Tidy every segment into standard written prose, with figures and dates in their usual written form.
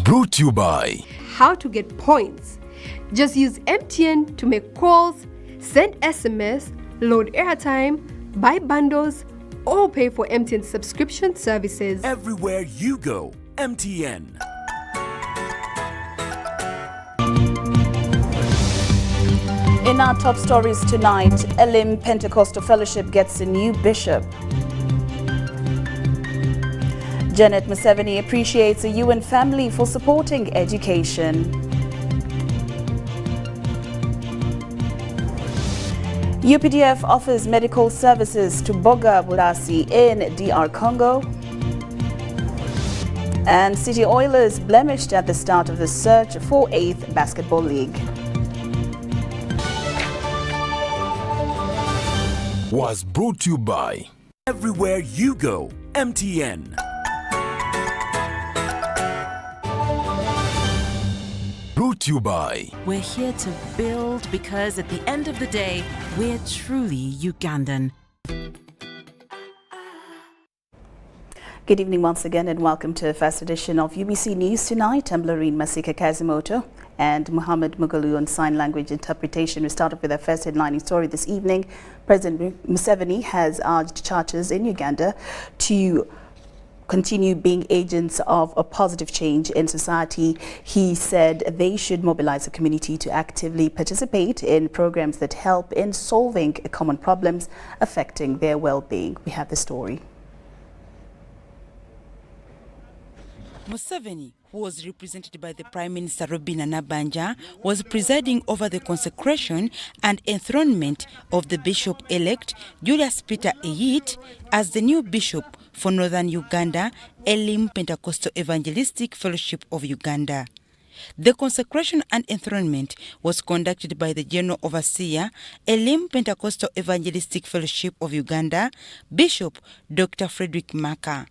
brought to you by How to get points. Just use MTN to make calls, send SMS, load airtime, buy bundles, or pay for MTN subscription services. Everywhere you go, MTN. In our top stories tonight, Elim Pentecostal Fellowship gets a new bishop. Janet Museveni appreciates the UN family for supporting education. UPDF offers medical services to Boga Bulasi in DR Congo. And City Oilers blemished at the start of the search for 8th Basketball League. Was brought to you by Everywhere you go, MTN. Brought to you by We're here to build because at the end of the day, we're truly Ugandan. Good evening once again and welcome to the first edition of UBC News Tonight. I'm Lauryn Kazimoto and Muhammad Mugalu on sign language interpretation. We start off with our first headlining story this evening. President Museveni has urged churches in Uganda to continue being agents of a positive change in society. He said they should mobilize the community to actively participate in programs that help in solving common problems affecting their well-being. We have the story. Museveni, who was represented by the Prime Minister Robina Nabanja, was presiding over the consecration and enthronement of the Bishop-elect Julius Peter Eyit as the new bishop for Northern Uganda, Elim Pentecostal Evangelistic Fellowship of Uganda. The consecration and enthronement was conducted by the General Overseer, Elim Pentecostal Evangelistic Fellowship of Uganda, Bishop Dr. Frederick Maka.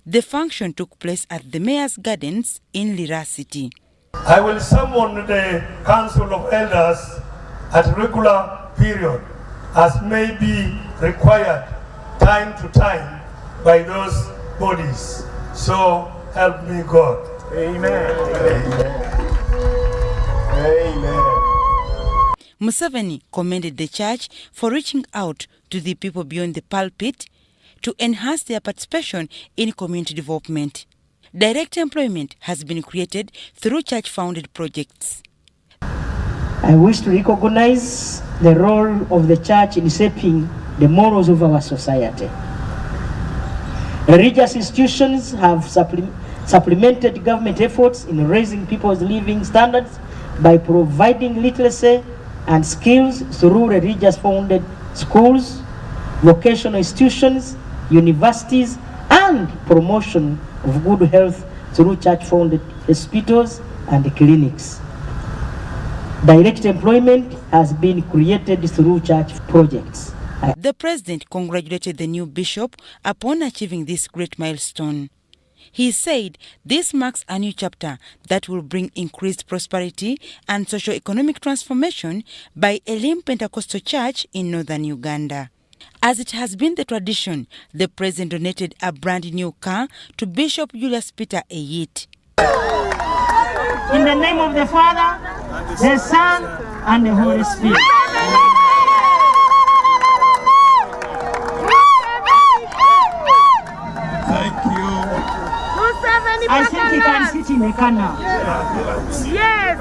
The function took place at the Mayor's Gardens in Lira City. I will summon the Council of Elders at regular period as may be required time to time by those bodies. So help me God. Amen. Amen. Museveni commended the church for reaching out to the people beyond the pulpit to enhance their participation in community development. Direct employment has been created through church-founded projects. I wish to recognize the role of the church in shaping the morals of our society. Religious institutions have supplemented government efforts in raising people's living standards by providing literacy and skills through religious-founded schools, vocational institutions, universities, and promotion of good health through church-funded hospitals and clinics. Direct employment has been created through church projects. The president congratulated the new bishop upon achieving this great milestone. He said this marks a new chapter that will bring increased prosperity and socio-economic transformation by Elim Pentecostal Church in northern Uganda. As it has been the tradition, the president donated a brand new car to Bishop Julius Peter Eyit. In the name of the Father, the Son, and the Holy Spirit. Thank you. I think you can sit in the car now. Yes,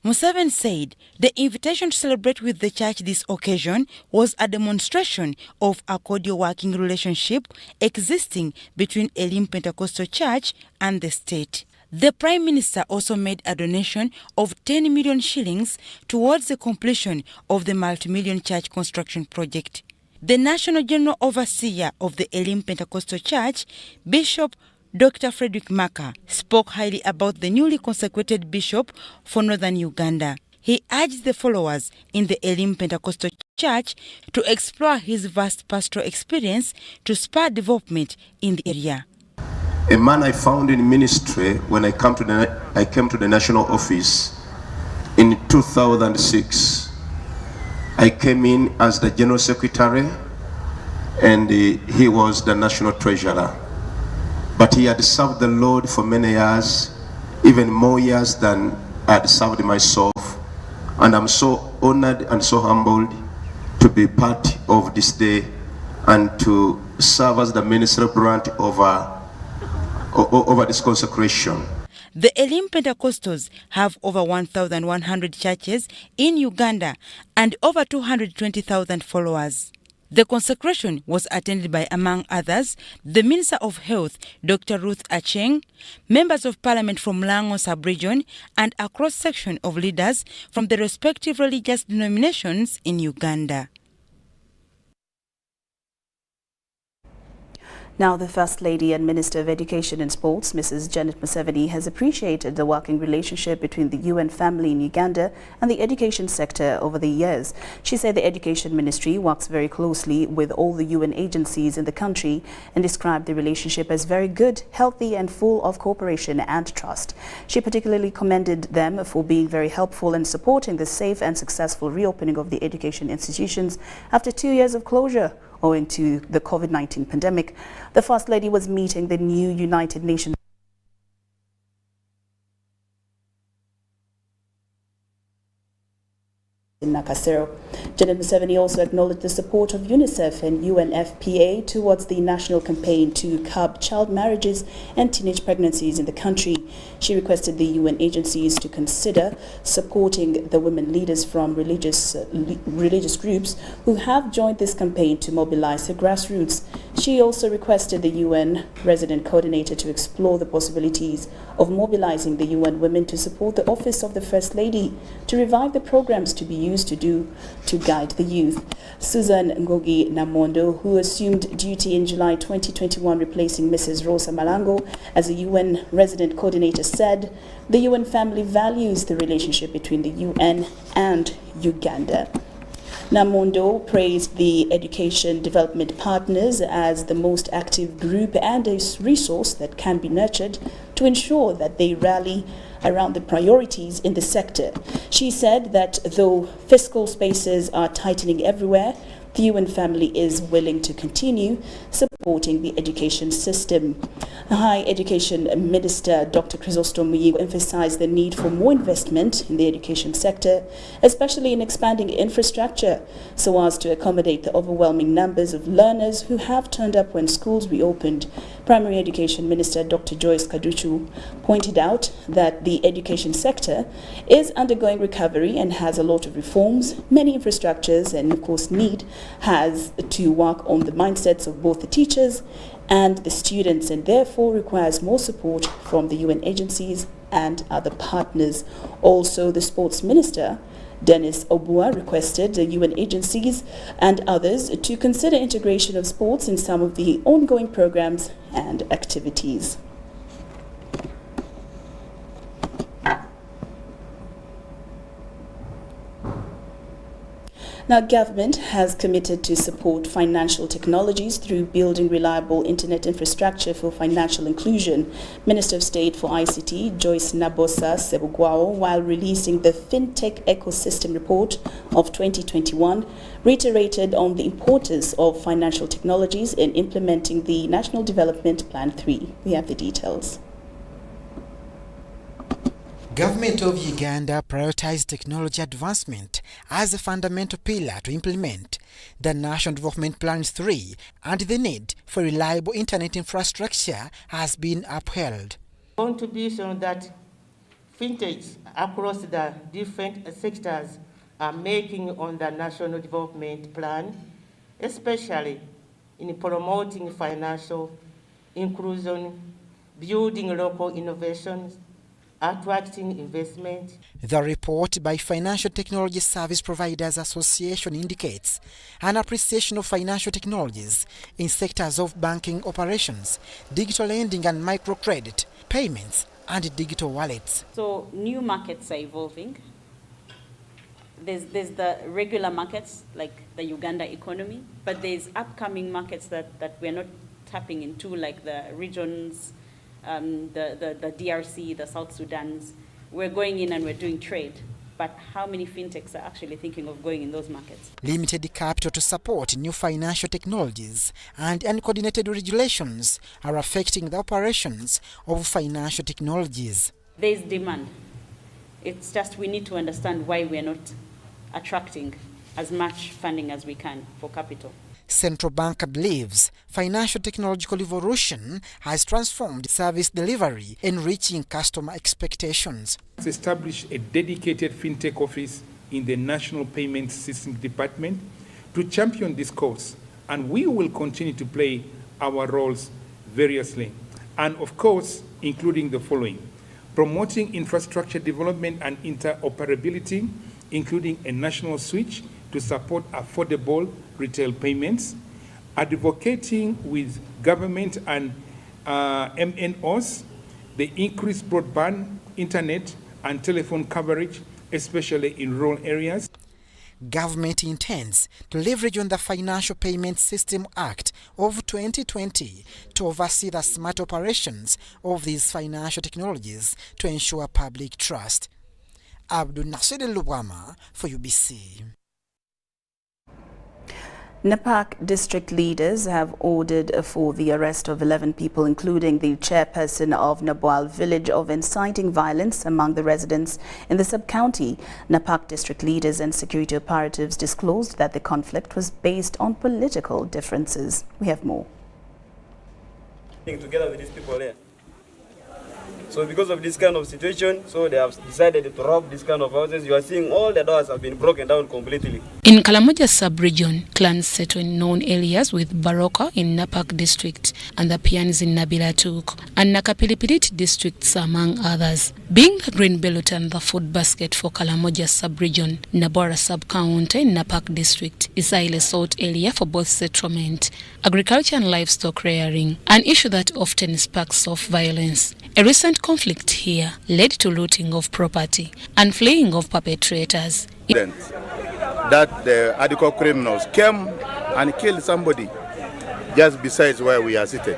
Museveni said the invitation to celebrate with the church this occasion was a demonstration of a cordial working relationship existing between Elim Pentecostal Church and the state. The Prime Minister also made a donation of 10 million shillings towards the completion of the multi-million church construction project. The National General Overseer of the Elim Pentecostal Church, Bishop Dr. Frederick Maka, spoke highly about the newly consecrated bishop for northern Uganda. He urged the followers in the Elim Pentecostal Church to explore his vast pastoral experience to spur development in the area. A man I found in ministry when I came to the national office in 2006. I came in as the general secretary and he was the national treasurer. but he had served the Lord for many years, even more years than I had served myself. And I'm so honored and so humbled to be part of this day and to serve as the ministerial branch over this consecration. The Elim Pentecostals have over 1,100 churches in Uganda and over 220,000 followers. The consecration was attended by, among others, the Minister of Health, Dr. Ruth Acheng, members of Parliament from Lango sub-region, and a cross-section of leaders from the respective religious denominations in Uganda. Now, the First Lady and Minister of Education and Sports, Mrs. Janet Museveni, has appreciated the working relationship between the UN family in Uganda and the education sector over the years. She said the Education Ministry works very closely with all the UN agencies in the country and described the relationship as very good, healthy and full of cooperation and trust. She particularly commended them for being very helpful and supporting the safe and successful reopening of the education institutions after 2 years of closure owing to the COVID-19 pandemic. The First Lady was meeting the new United Nations in Nakasero. Janet Museveni also acknowledged the support of UNICEF and UNFPA towards the national campaign to curb child marriages and teenage pregnancies in the country. She requested the UN agencies to consider supporting the women leaders from religious groups who have joined this campaign to mobilize the grassroots. She also requested the UN resident coordinator to explore the possibilities of mobilizing the UN women to support the Office of the First Lady to revive the programs to be used to guide the youth. Susan Ngogi Namondo, who assumed duty in July 2021 replacing Mrs. Rosa Malango as a UN resident coordinator, said the UN family values the relationship between the UN and Uganda. Namondo praised the education development partners as the most active group and a resource that can be nurtured to ensure that they rally around the priorities in the sector. She said that though fiscal spaces are tightening everywhere, the UN family is willing to continue supporting the education system. High Education Minister Dr. Chrysostom Muyingo emphasized the need for more investment in the education sector, especially in expanding infrastructure, so as to accommodate the overwhelming numbers of learners who have turned up when schools reopened. Primary Education Minister Dr. Joyce Kaduchu pointed out that the education sector is undergoing recovery and has a lot of reforms, many infrastructures, and of course has to work on the mindsets of both the teachers and the students, and therefore requires more support from the UN agencies and other partners. Also, the Sports Minister Dennis Obua requested the UN agencies and others to consider integration of sports in some of the ongoing programs and activities. Now, government has committed to support financial technologies through building reliable internet infrastructure for financial inclusion. Minister of State for ICT, Joyce Nabosa Sebugwao, while releasing the FinTech Ecosystem Report of 2021, reiterated on the importance of financial technologies in implementing the National Development Plan 3. We have the details. Government of Uganda prioritized technology advancement as a fundamental pillar to implement the National Development Plan 3, and the need for reliable internet infrastructure has been upheld. Contribution that fintechs across the different sectors are making on the National Development Plan, especially in promoting financial inclusion, building local innovations, attracting investment. The report by Financial Technology Service Providers Association indicates an appreciation of financial technologies in sectors of banking operations, digital lending and microcredit, payments and digital wallets. So new markets are evolving. There's the regular markets like the Uganda economy, but there's upcoming markets that we're not tapping into, like the regions, the DRC, the South Sudans. We're going in and we're doing trade. but how many fintechs are actually thinking of going in those markets? Limited capital to support new financial technologies and uncoordinated regulations are affecting the operations of financial technologies. There is demand. It's just we need to understand why we are not attracting as much funding as we can for capital. Central Bank believes financial technological evolution has transformed service delivery, enriching customer expectations. Establish a dedicated fintech office in the National Payment System Department to champion this cause, and we will continue to play our roles variously, and of course, including the following: promoting infrastructure development and interoperability, including a national switch to support affordable retail payments, advocating with government and MNOs the increased broadband, internet, and telephone coverage, especially in rural areas. Government intends to leverage on the Financial Payment System Act of 2020 to oversee the smart operations of these financial technologies to ensure public trust. Abdul Nasir Lubwama for UBC. Napak district leaders have ordered for the arrest of 11 people, including the chairperson of Nabual village, of inciting violence among the residents in the sub-county. Napak district leaders and security operatives disclosed that the conflict was based on political differences. We have more. Together with these people there. So because of this kind of situation, so they have decided to rob this kind of houses. You are seeing all the doors have been broken down completely. In Kalamoja sub-region, clans settle in known areas with Baroka in Napak district and the Pians in Nabilatuk and Nakapilipilit districts among others. Being the green belt and the food basket for Kalamoja sub-region, Nabora sub-county in Napak district is a highly sought area for both settlement, agriculture and livestock rearing, an issue that often sparks off violence. A recent conflict here led to looting of property and fleeing of perpetrators. That the adequate criminals came and killed somebody just besides where we are seated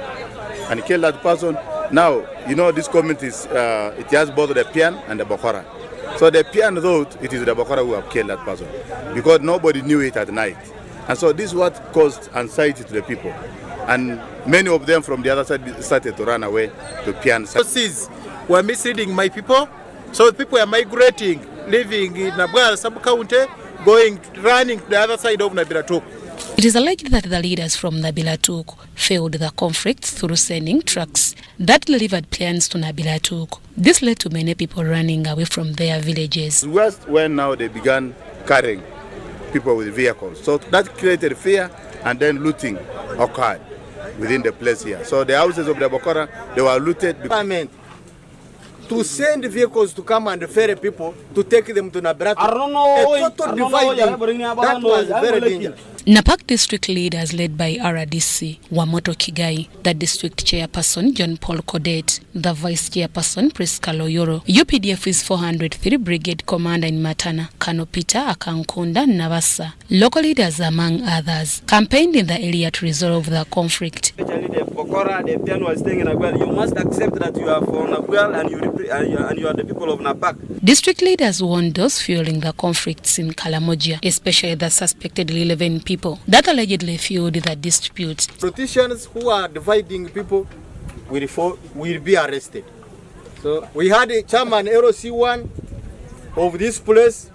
and killed that person. Now, you know, this community is, it has both the Pian and the Bokora. So the Pian thought it is the Bokora who have killed that person because nobody knew it at night. And so this is what caused anxiety to the people. And many of them from the other side started to run away to Pian. Were misleading my people, so people are migrating, living in Nabual sub-county, running to the other side of Nabilatuk. It is alleged that the leaders from Nabilatuk failed the conflict through sending trucks that delivered plans to Nabilatuk. This led to many people running away from their villages. West, when now they began carrying people with vehicles, so that created fear, and then looting occurred within the place here. So the houses of the Bokora, they were looted. To send vehicles to come and ferry people to take them to Nabratu. A total dividing. That was very dangerous. Napak district leaders led by RDC, Wamoto Kigai, the district chairperson John Paul Codet, the vice chairperson Priska Loyoro, UPDF is 403 brigade commander in Matana, Kano Peter Akankunda Navasa. Local leaders, among others, campaigned in the area to resolve the conflict. Especially the Bokora, the Pian was staying in Nabual. You must accept that you are from Nabual and you are the people of Napak. District leaders warned those fueling the conflicts in Kalamoja, especially the suspected 11 people that allegedly fueled the disputes. Politicians who are dividing people will be arrested. So we had a chairman LOC1 of this place.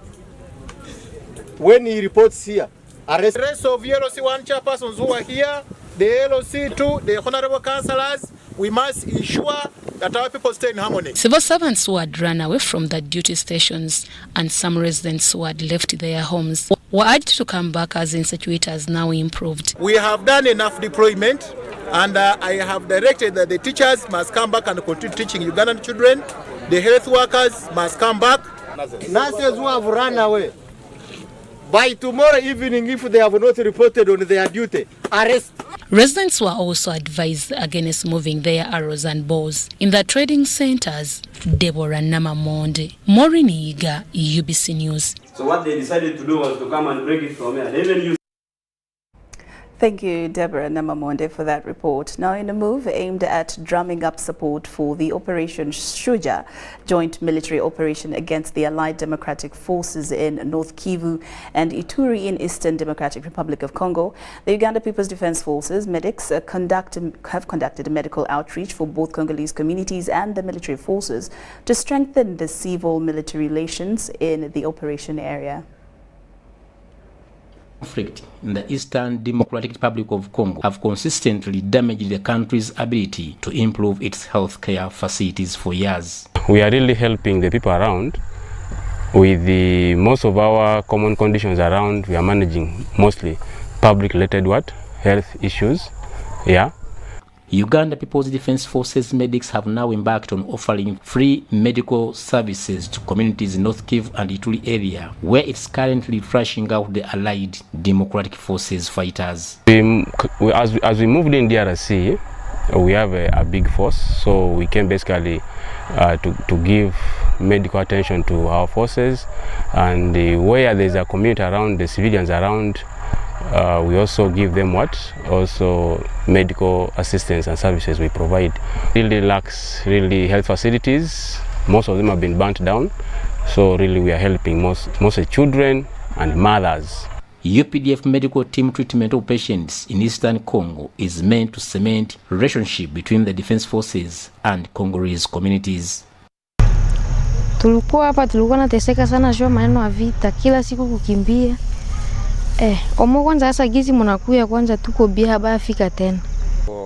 When he reports here, arrest the rest of LOC1 chairpersons who are here, the LOC2, the honorable councillors. We must ensure that our people stay in harmony. Civil servants who had run away from the duty stations and some residents who had left their homes were urged to come back as insecurity has now improved. We have done enough deployment, and I have directed that the teachers must come back and continue teaching Ugandan children. The health workers must come back. Nurses who have run away, by tomorrow evening, if they have not reported on their duty, arrest. Residents were also advised against moving their arrows and bows in the trading centers. Deborah Namamonde, Maureen Iga, UBC News. So what they decided to do was to come and break it from here. They even used Thank you, Deborah Namamonde, for that report. Now, in a move aimed at drumming up support for the Operation Shuja, joint military operation against the Allied Democratic Forces in North Kivu and ITURI in Eastern Democratic Republic of Congo, the Uganda People's Defense Forces medics have conducted a medical outreach for both Congolese communities and the military forces to strengthen the civil-military relations in the operation area. Conflict in the Eastern Democratic Republic of Congo have consistently damaged the country's ability to improve its healthcare facilities for years. We are really helping the people around with most of our common conditions around. We are managing mostly public-related health issues. Yeah. Uganda People's Defense Forces medics have now embarked on offering free medical services to communities in North Kivu and Ituri area, where it's currently flushing out the Allied Democratic Forces fighters. As we moved in DRC, we have a big force, so we came basically to give medical attention to our forces, and where there's a community around, the civilians around, we also give them also medical assistance and services we provide. Really lacks health facilities. Most of them have been burnt down, so really we are helping mostly children and mothers. UPDF medical team treatment of patients in Eastern Congo is meant to cement relationship between the defense forces and Congolese communities. Tulikuwa nateseka sana sio maneno ya vita, kila siku kukimbia. Omo kwanza sasa gizi mnakuya kwanza tuko bia baya fika tena.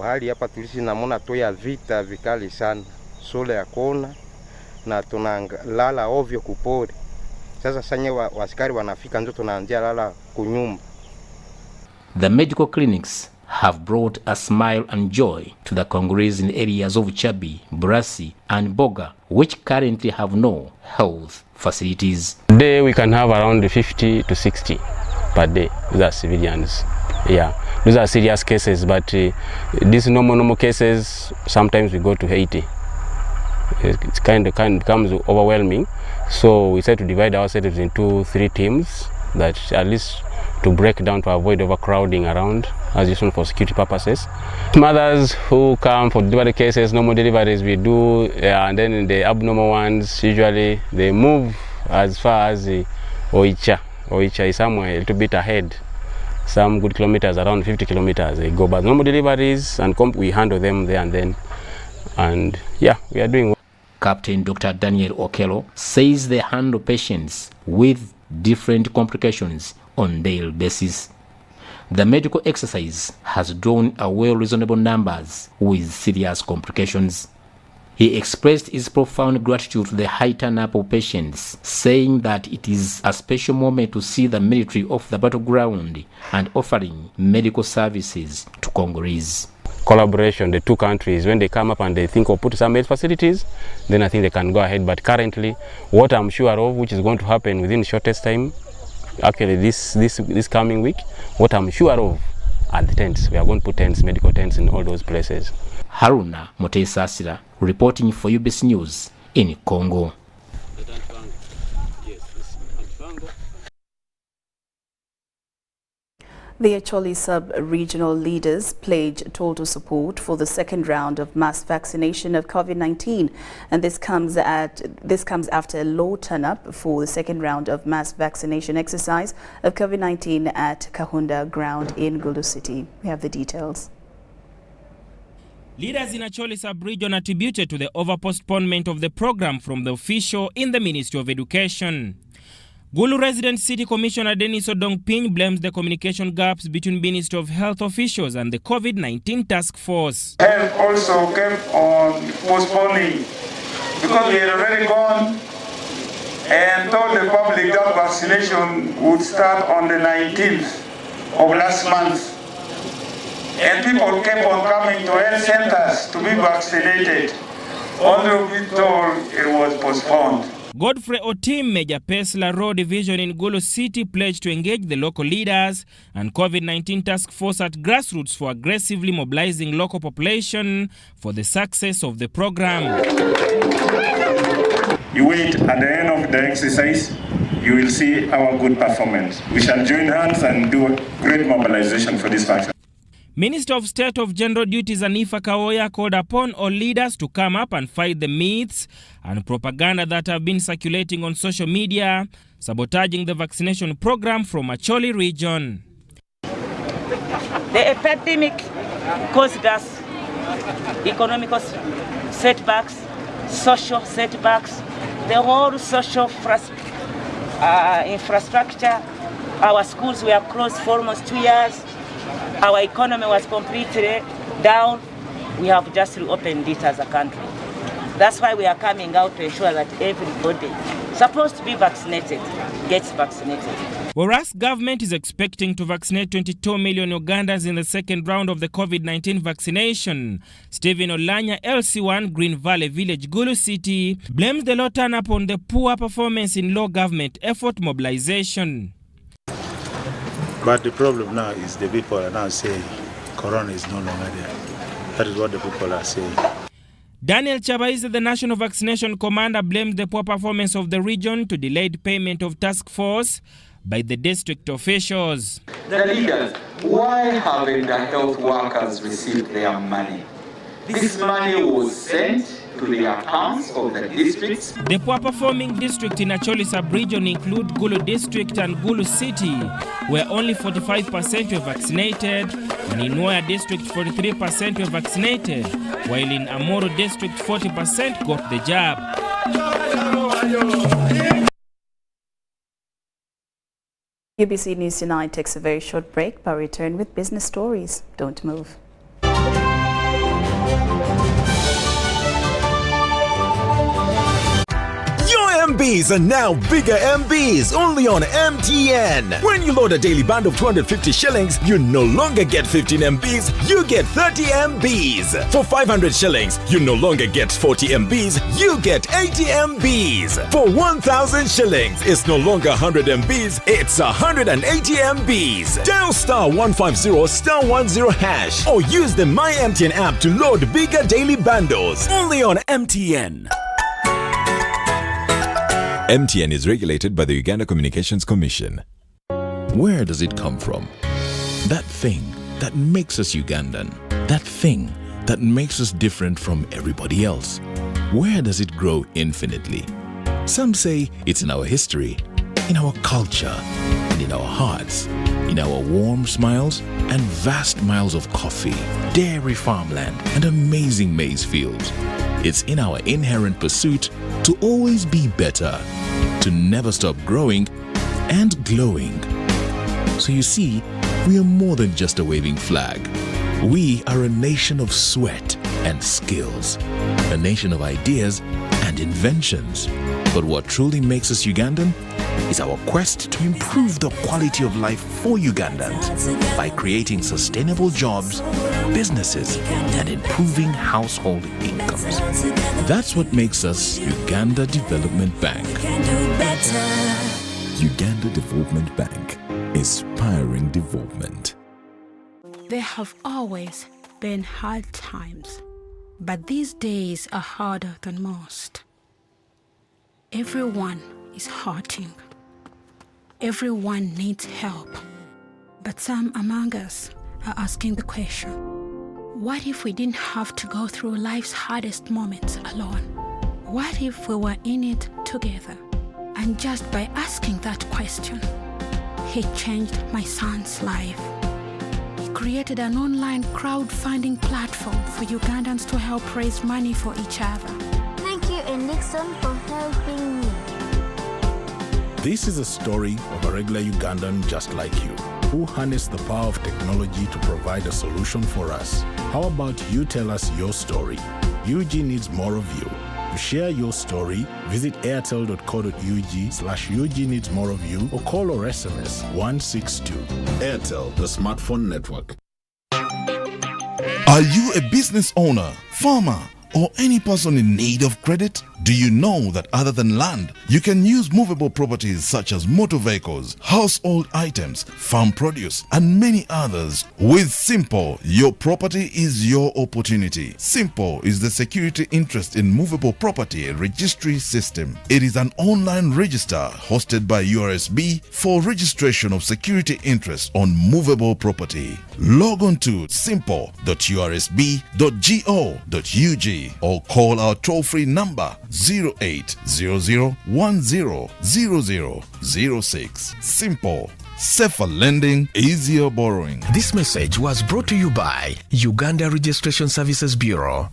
Hali hapa tulisi namona to ya vita vikali sana. Sole ya kona na tunalala ovyo kupori. Sasa sanye wasikari wanafika ndio tunaanzia lala kunyumba. The medical clinics have brought a smile and joy to the Congolese in areas of Chabi, Brasi and Boga, which currently have no health facilities. Today we can have around 50 to 60 per day. Those are civilians. Yeah, those are serious cases, but these normal cases, sometimes we go to 80. It kind of becomes overwhelming. So we try to divide ourselves into 3 teams, that at least to break down to avoid overcrowding around, as usual for security purposes. Mothers who come for delivery cases, normal deliveries we do, and then the abnormal ones, usually they move as far as Oicha. Oicha is somewhere a little bit ahead, some good kilometers, around 50 kilometers they go. But normal deliveries, and we handle them there and then. And yeah, we are doing well. Captain Dr. Daniel Okello says they handle patients with different complications on daily basis. The medical exercise has drawn away reasonable numbers with serious complications. He expressed his profound gratitude to the high turn-up of patients, saying that it is a special moment to see the military off the battleground and offering medical services to Congolese. Collaboration, the 2 countries, when they come up and they think of put some health facilities, then I think they can go ahead. But currently, what I'm sure of, which is going to happen within the shortest time, actually this coming week, what I'm sure of are the tents. We are going to put tents, medical tents in all those places. Haruna Motesasira reporting for UBC News in Congo. The Acholi sub-regional leaders pledged total support for the second round of mass vaccination of COVID-19, and this comes after a low turn-up for the second round of mass vaccination exercise of COVID-19 at Kahunda Ground in Gulu City. We have the details. Leaders in Acholi sub-region attributed to the over-postponement of the program from the official in the Ministry of Education. Gulu resident City Commissioner Denis Odongpiny blames the communication gaps between Ministry of Health officials and the COVID-19 task force. Health also kept on postponing because we had already gone and told the public that vaccination would start on the 19th of last month. And people kept on coming to health centers to be vaccinated, although we told it was postponed. Godfrey Otim, Major Pesla Road Division in Gulu City, pledged to engage the local leaders and COVID-19 task force at grassroots for aggressively mobilizing local population for the success of the program. You wait at the end of the exercise, you will see our good performance. We shall join hands and do great mobilization for this vaccine. Minister of State of General Duties Anifa Kawoya called upon all leaders to come up and fight the myths and propaganda that have been circulating on social media, sabotaging the vaccination program from Acholi region. The epidemic caused us economic setbacks, social setbacks, the whole social infrastructure. Our schools were closed for almost 2 years. Our economy was completely down. We have just reopened it as a country. That's why we are coming out to ensure that everybody supposed to be vaccinated gets vaccinated. Whereas government is expecting to vaccinate 22 million Ugandans in the second round of the COVID-19 vaccination, Stephen Olanya, LC1, Green Valley Village, Gulu City, blames the low turn-up on the poor performance in low government effort mobilization. But the problem now is the people are now saying Corona is no longer there. That is what the people are saying. Daniel Chabaize, the National Vaccination Commander, blamed the poor performance of the region to delayed payment of task force by the district officials. The leaders, why haven't the health workers received their money? This money was sent to the accounts of the districts. The poor-performing district in Acholi sub-region include Gulu District and Gulu City, where only 45% were vaccinated, and in Noya District 43% were vaccinated, while in Amoro District 40% got the jab. UBC News Tonight takes a very short break, but return with business stories. Don't move. MBs are now bigger MBs only on MTN. When you load a daily band of 250 shillings, you no longer get 15 MBs, you get 30 MBs. For 500 shillings, you no longer get 40 MBs, you get 80 MBs. For 1,000 shillings, it's no longer 100 MBs, it's 180 MBs. Dial *150 *10 hash or use the My MTN app to load bigger daily bundles only on MTN. MTN is regulated by the Uganda Communications Commission. Where does it come from? That thing that makes us Ugandan. That thing that makes us different from everybody else. Where does it grow infinitely? Some say it's in our history, in our culture, and in our hearts, in our warm smiles and vast miles of coffee, dairy farmland, and amazing maize fields. It's in our inherent pursuit to always be better, to never stop growing and glowing. So you see, we are more than just a waving flag. We are a nation of sweat and skills, a nation of ideas and inventions. But what truly makes us Ugandan is our quest to improve the quality of life for Ugandans by creating sustainable jobs, businesses, and improving household incomes. That's what makes us Uganda Development Bank. Uganda Development Bank, inspiring development. There have always been hard times, but these days are harder than most. Everyone is hurting. Everyone needs help. But some among us are asking the question, what if we didn't have to go through life's hardest moments alone? What if we were in it together? And just by asking that question, he changed my son's life. He created an online crowdfunding platform for Ugandans to help raise money for each other. Thank you, Nixon, for helping me. This is a story of a regular Ugandan just like you, who harnessed the power of technology to provide a solution for us. How about you tell us your story? UG needs more of you. To share your story, visit airtel.co.ug/UG needs more of you or call or SMS 162. Airtel, the smartphone network. Are you a business owner, farmer, or any person in need of credit? Do you know that other than land, you can use movable properties such as motor vehicles, household items, farm produce, and many others? With Simple, your property is your opportunity. Simple is the security interest in movable property registry system. It is an online register hosted by URSB for registration of security interest on movable property. Log on to simple.ursb.go.ug or call our toll-free number 0800100006. Simple. Safer lending, easier borrowing. This message was brought to you by Uganda Registration Services Bureau.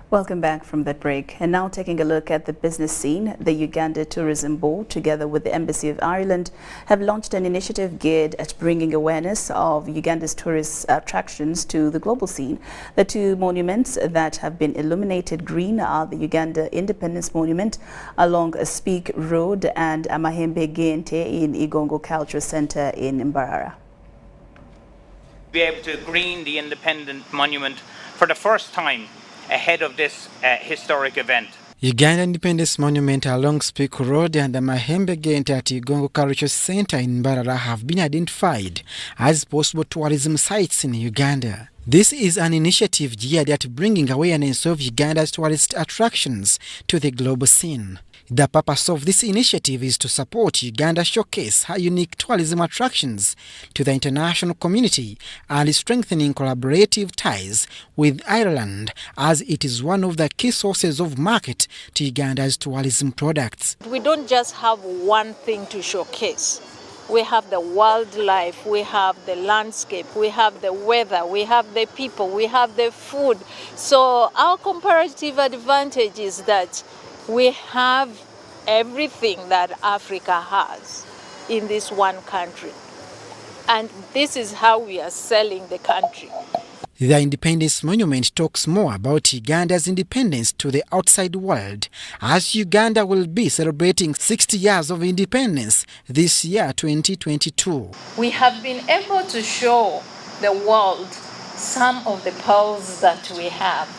Welcome back from that break. And now taking a look at the business scene, the Uganda Tourism Board, together with the Embassy of Ireland, have launched an initiative geared at bringing awareness of Uganda's tourist attractions to the global scene. The two monuments that have been illuminated green are the Uganda Independence Monument along Speak Road and Amahembe Gente in Igongo Cultural Center in Mbarara. Be able to green the Independent Monument for the first time ahead of this historic event. Uganda Independence Monument along Speak Road and the Mahembe Gate at Igongo Cultural Center in Mbarara have been identified as possible tourism sites in Uganda. This is an initiative geared at bringing awareness of Uganda's tourist attractions to the global scene. The purpose of this initiative is to support Uganda showcase her unique tourism attractions to the international community and strengthening collaborative ties with Ireland, as it is one of the key sources of market to Uganda's tourism products. We don't just have one thing to showcase. We have the wildlife, we have the landscape, we have the weather, we have the people, we have the food. So our comparative advantage is that we have everything that Africa has in this one country. And this is how we are selling the country. The Independence Monument talks more about Uganda's independence to the outside world, as Uganda will be celebrating 60 years of independence this year, 2022. We have been able to show the world some of the pearls that we have.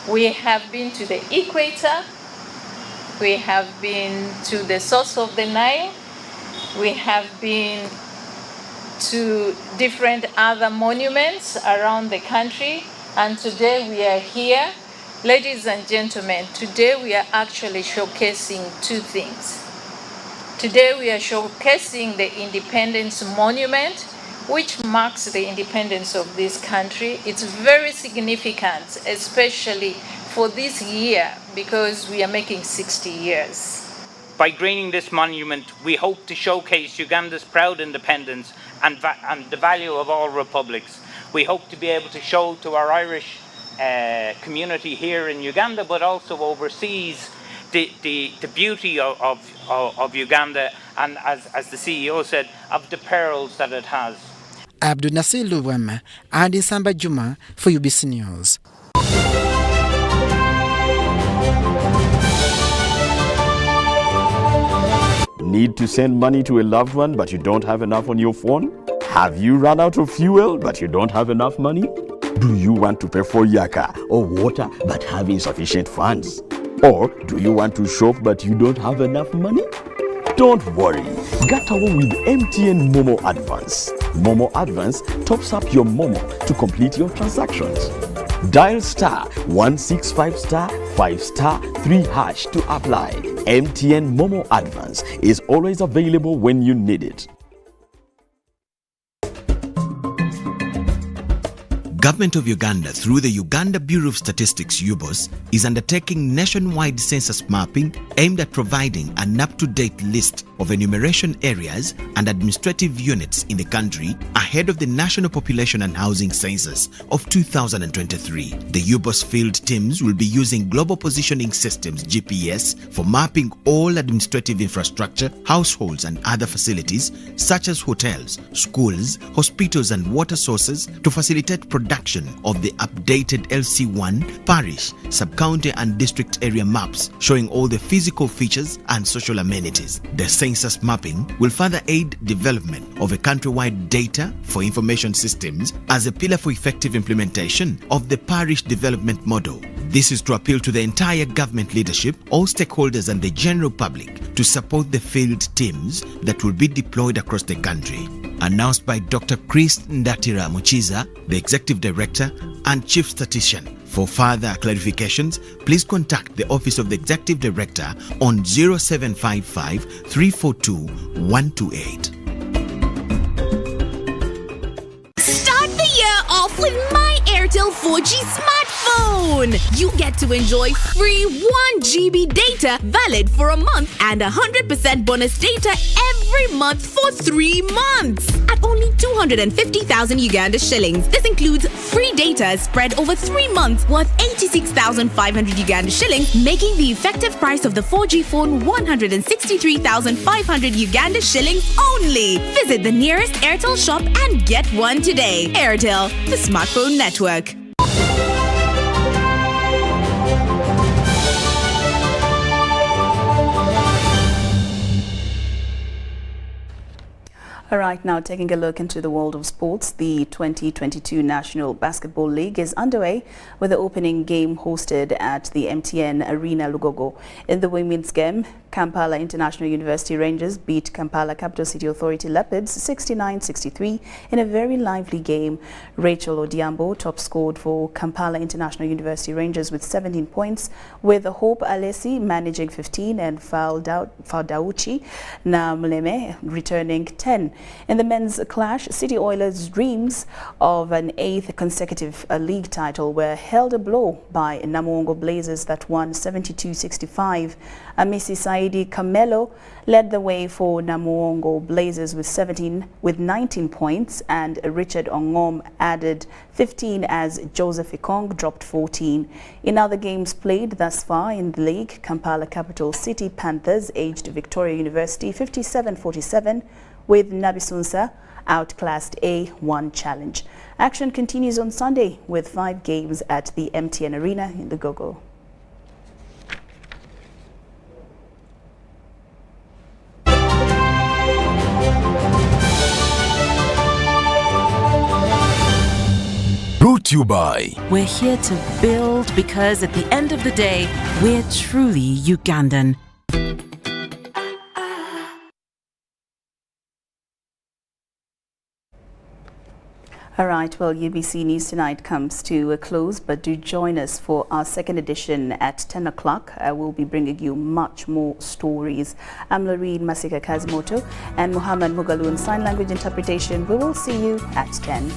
We have been to the equator, we have been to the source of the Nile, we have been to different other monuments around the country, and today we are here. Ladies and gentlemen, today we are actually showcasing two things. Today we are showcasing the Independence Monument, which marks the independence of this country. It's very significant, especially for this year, because we are making 60 years. By greening this monument, we hope to showcase Uganda's proud independence and the value of all republics. We hope to be able to show to our Irish community here in Uganda, but also overseas, the beauty of Uganda, and as the CEO said, of the pearls that it has. Abdul Nasir Luwema and Isamba Juma for UBC News. Need to send money to a loved one but you don't have enough on your phone? Have you run out of fuel but you don't have enough money? Do you want to pay for yaka or water but have insufficient funds? Or do you want to shop but you don't have enough money? Don't worry, get away with MTN Momo Advance. Momo Advance tops up your Momo to complete your transactions. Dial *165*5*3# to apply. MTN Momo Advance is always available when you need it. Government of Uganda, through the Uganda Bureau of Statistics (UBOS), is undertaking nationwide census mapping aimed at providing an up-to-date list of enumeration areas and administrative units in the country ahead of the National Population and Housing Census of 2023. The UBOS field teams will be using Global Positioning Systems (GPS) for mapping all administrative infrastructure, households and other facilities such as hotels, schools, hospitals and water sources to facilitate production production of the updated LC1 parish, sub-county and district area maps showing all the physical features and social amenities. The census mapping will further aid development of a countrywide data for information systems as a pillar for effective implementation of the parish development model. This is to appeal to the entire government leadership, all stakeholders and the general public to support the field teams that will be deployed across the country. Announced by Dr. Chris Ndatira Muchiza, the Executive Director and Chief Statistician. For further clarifications, please contact the Office of the Executive Director on 0755 342 128. Start the year off with My Airtel 4G smartphone. You get to enjoy free 1 GB data valid for a month and 100% bonus data every month for 3 months at only 250,000 Uganda shillings. This includes free data spread over 3 months worth 86,500 Uganda shillings, making the effective price of the 4G phone 163,500 Uganda shillings only. Visit the nearest Airtel shop and get one today. Airtel, the smartphone network. All right, now taking a look into the world of sports, the 2022 National Basketball League is underway with the opening game hosted at the MTN Arena Lugogo. In the women's game, Kampala International University Rangers beat Kampala Capital City Authority Leopards 69-63 in a very lively game. Rachel Odiambo top scored for Kampala International University Rangers with 17 points, with Hope Alesi managing 15 and Faldauchi Namuleme returning 10. In the men's clash, City Oilers' dreams of an 8th consecutive league title were held a blow by Namuongo Blazers that won 72-65. Amisi Saidi Kamelo led the way for Namuongo Blazers with 19 points, and Richard Ongom added 15 as Joseph Ikong dropped 14. In other games played thus far in the league, Kampala Capital City Panthers edged Victoria University 57-47, with Nabisunsa outclassed A1 Challenge. Action continues on Sunday with 5 games at the MTN Arena in Lugogo. Brought to you by. We're here to build because at the end of the day, we're truly Ugandan. All right, well, UBC News Tonight comes to a close, but do join us for our second edition at 10 o'clock. We'll be bringing you much more stories. I'm Lauryn Kazimoto and Muhammad Mugalu in Sign Language Interpretation. We will see you at 10.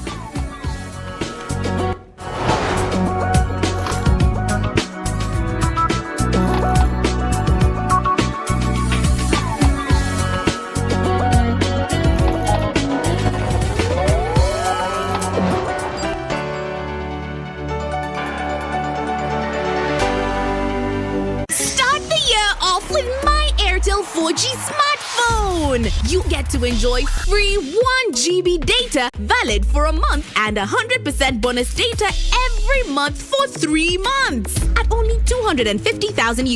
With My Airtel 4G smartphone. You get to enjoy free 1 GB data valid for a month and 100% bonus data every month for 3 months at only 250,000